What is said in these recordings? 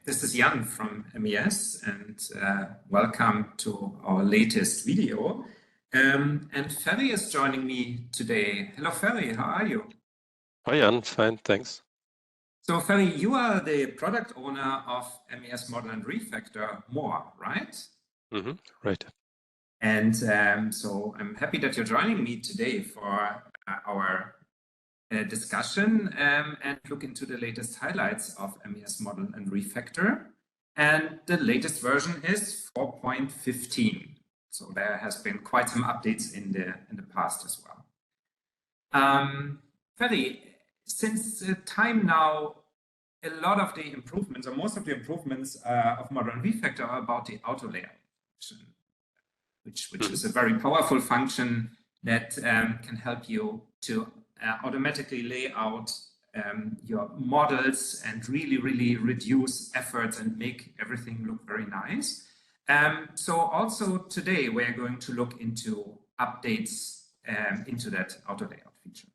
This is Jan from MES, and welcome to our latest video. And Ferry is joining me today. Hello, Ferry. How are you? Hi, Jan. Fine, thanks. So, Ferry, you are the product owner of MES Model and Refactor MoRe, right? Right. And so I'm happy that you're joining me today for our discussion and look into the latest highlights of MES Model and Refactor. And the latest version is 4.15. So there has been quite some updates in the past as well. Ferry, since time now, a lot of the improvements, or most of the improvements of Model and Refactor are about the auto layout function, which is a very powerful function that can help you to automatically lay out your models and really reduce efforts and make everything look very nice. So also today we're going to look into updates into that auto layout feature.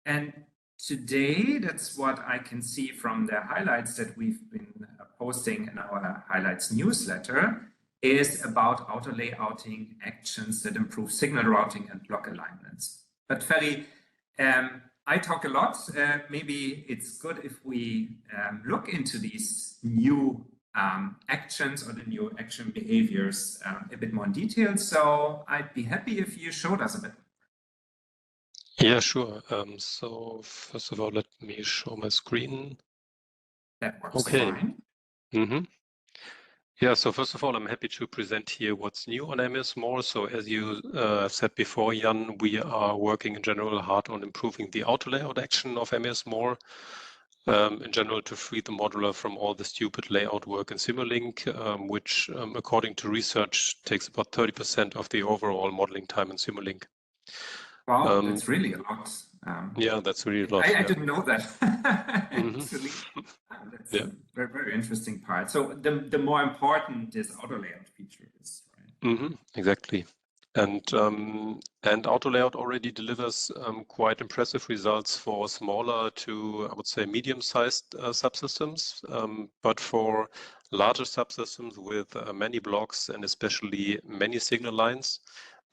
And today, that's what I can see from the highlights that we've been posting in our highlights newsletter, is about auto layouting actions that improve signal routing and block alignments. But Ferry, I talk a lot. Maybe it's good if we look into these new actions or the new action behaviors a bit more in detail. So I'd be happy if you showed us a bit. Yeah, sure. So first of all, let me show my screen. That works fine. Yeah, so first of all, I'm happy to present here what's new on MES MoRe. So as you said before, Jan, we are working in general hard on improving the auto layout action of MES MoRe. In general, to free the modeler from all the stupid layout work in Simulink, which according to research takes about 30% of the overall modeling time in Simulink. Wow, that's really a lot. Yeah, that's really a lot. I didn't know that. Actually, that's a very interesting part. So the more important this auto layout feature is, right? Exactly. And auto layout already delivers quite impressive results for smaller to, I would say, medium-sized subsystems. But for larger subsystems with many blocks and especially many signal lines,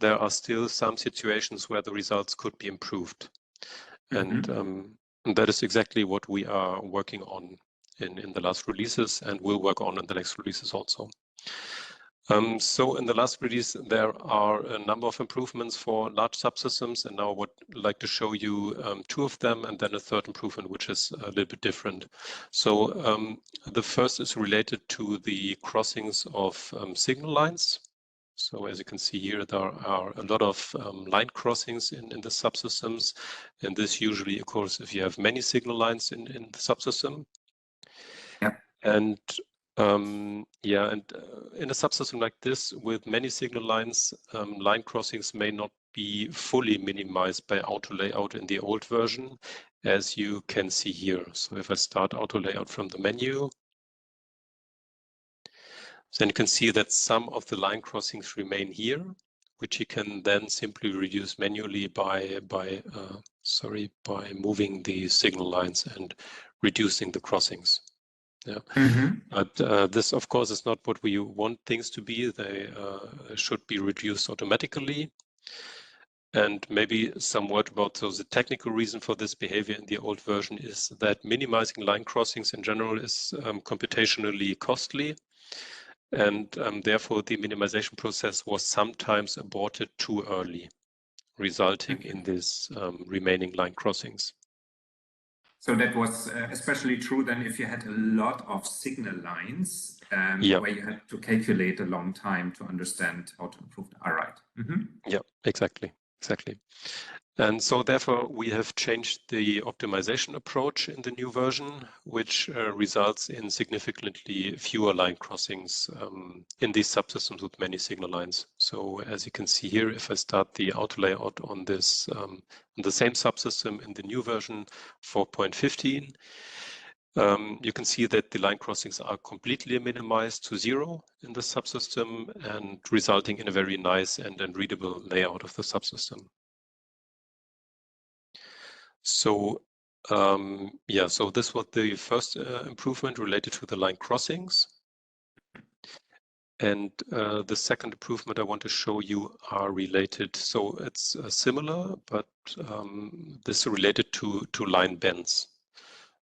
there are still some situations where the results could be improved. And that is exactly what we are working on in the last releases and will work on in the next releases also. So in the last release, there are a number of improvements for large subsystems, and now I would like to show you two of them and then a third improvement, which is a little bit different. So the first is related to the crossings of signal lines. So as you can see here, there are a lot of line crossings in the subsystems, and this usually occurs if you have many signal lines in the subsystem. Yeah. And in a subsystem like this with many signal lines, line crossings may not be fully minimized by auto layout in the old version, as you can see here. So if I start auto layout from the menu, then you can see that some of the line crossings remain here, which you can then simply reduce manually by moving the signal lines and reducing the crossings. Yeah, but this, of course, is not what we want things to be. They should be reduced automatically. And maybe some word about the technical reason for this behavior in the old version is that minimizing line crossings in general is computationally costly. And therefore, the minimization process was sometimes aborted too early, resulting in this remaining line crossings. So that was especially true then if you had a lot of signal lines where you had to calculate a long time to understand how to improve. All right. Yeah, exactly. And so therefore, we have changed the optimization approach in the new version, which results in significantly fewer line crossings in these subsystems with many signal lines. So as you can see here, if I start the auto layout on this, on the same subsystem in the new version 4.15, you can see that the line crossings are completely minimized to 0 in the subsystem and resulting in a very nice and readable layout of the subsystem. So yeah, so this was the first improvement related to the line crossings. And the second improvement I want to show you are related, so it's similar, but this is related to line bends.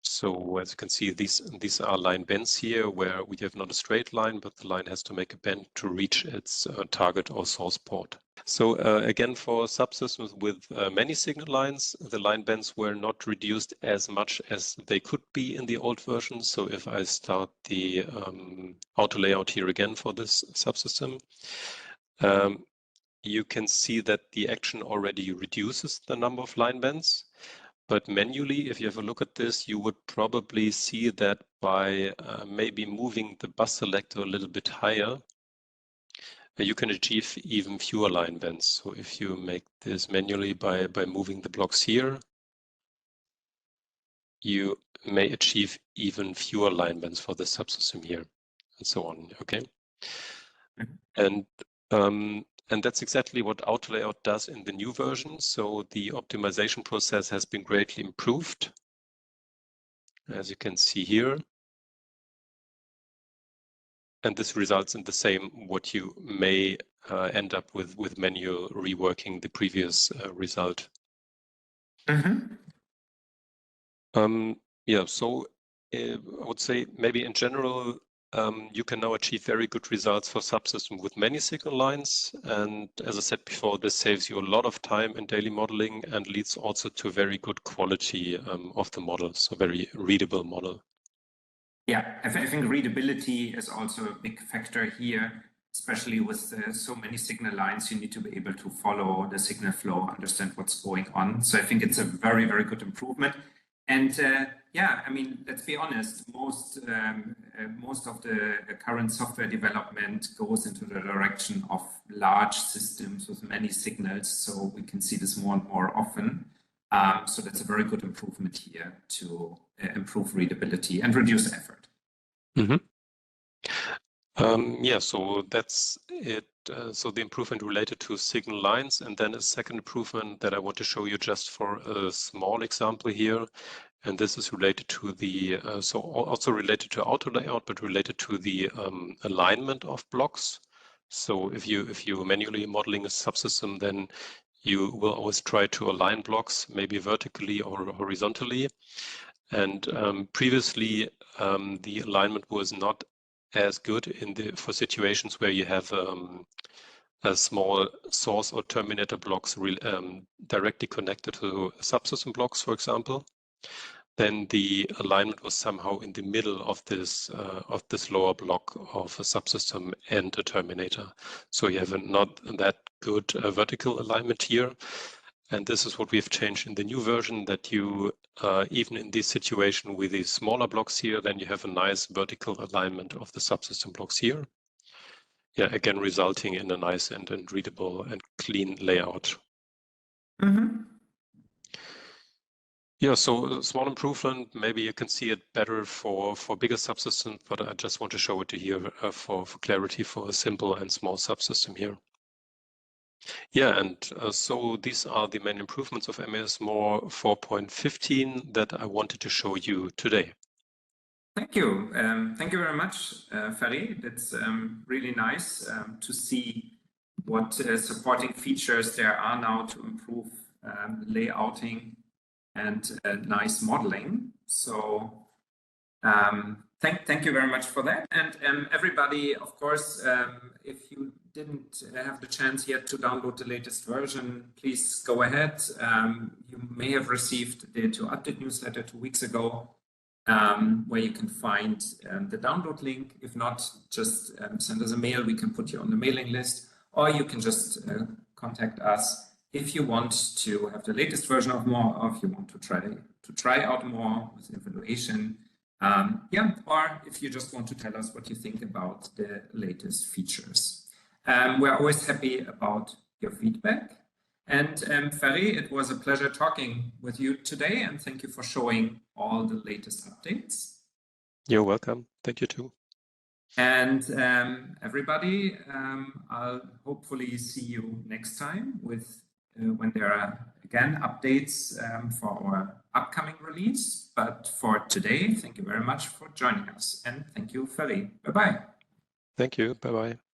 So as you can see, these are line bends here where we have not a straight line, but the line has to make a bend to reach its target or source port. So again, for subsystems with many signal lines, the line bends were not reduced as much as they could be in the old version. So if I start the auto layout here again for this subsystem, you can see that the action already reduces the number of line bends. But manually, if you have a look at this, you would probably see that by maybe moving the bus selector a little bit higher, you can achieve even fewer line bends. So if you make this manually by moving the blocks here, you may achieve even fewer line bends for the subsystem here, and so on. Okay, and that's exactly what auto layout does in the new version. So the optimization process has been greatly improved, as you can see here. And this results in the same what you may end up with manual reworking the previous result. Yeah, so I would say maybe in general, you can now achieve very good results for subsystem with many signal lines. And as I said before, this saves you a lot of time in daily modeling and leads also to very good quality of the model, so very readable model. Yeah, I think readability is also a big factor here, especially with so many signal lines. You need to be able to follow the signal flow, understand what's going on. So I think it's a very, very good improvement. And yeah, I mean, let's be honest, most of the current software development goes into the direction of large systems with many signals. So we can see this more and more often. So that's a very good improvement here to improve readability and reduce effort. Yeah, so that's it. So the improvement related to signal lines, and then a second improvement that I want to show you just for a small example here. And this is related to the, so also related to auto layout, but related to the alignment of blocks. So if you manually modeling a subsystem, then you will always try to align blocks, maybe vertically or horizontally. And previously, the alignment was not as good for situations where you have a small source or terminator blocks directly connected to subsystem blocks, for example. Then the alignment was somehow in the middle of this lower block of a subsystem and a terminator. So you have not that good vertical alignment here. And this is what we've changed in the new version, that you, even in this situation with these smaller blocks here, then you have a nice vertical alignment of the subsystem blocks here. Yeah, again, resulting in a nice and readable and clean layout. Yeah, so a small improvement, maybe you can see it better for bigger subsystems, but I just want to show it to you for clarity for a simple and small subsystem here. Yeah, and so these are the main improvements of MES MoRe 4.15 that I wanted to show you today. Thank you. Thank you very much, Ferry. It's really nice to see what supporting features there are now to improve layouting and nice modeling. So thank you very much for that. And everybody, of course, if you didn't have the chance yet to download the latest version, please go ahead. You may have received the 𝘼𝙪𝙩 newsletter 2 weeks ago, where you can find the download link. If not, just send us a mail. We can put you on the mailing list, or you can just contact us if you want to have the latest version of MoRe, or if you want to try out MoRe with evaluation. Yeah, or if you just want to tell us what you think about the latest features. We're always happy about your feedback. And Ferry, it was a pleasure talking with you today, and thank you for showing all the latest updates. You're welcome. Thank you too. And everybody, I'll hopefully see you next time with when there are again updates for our upcoming release. But for today, thank you very much for joining us, and thank you, Ferry. Bye-bye. Thank you. Bye-bye.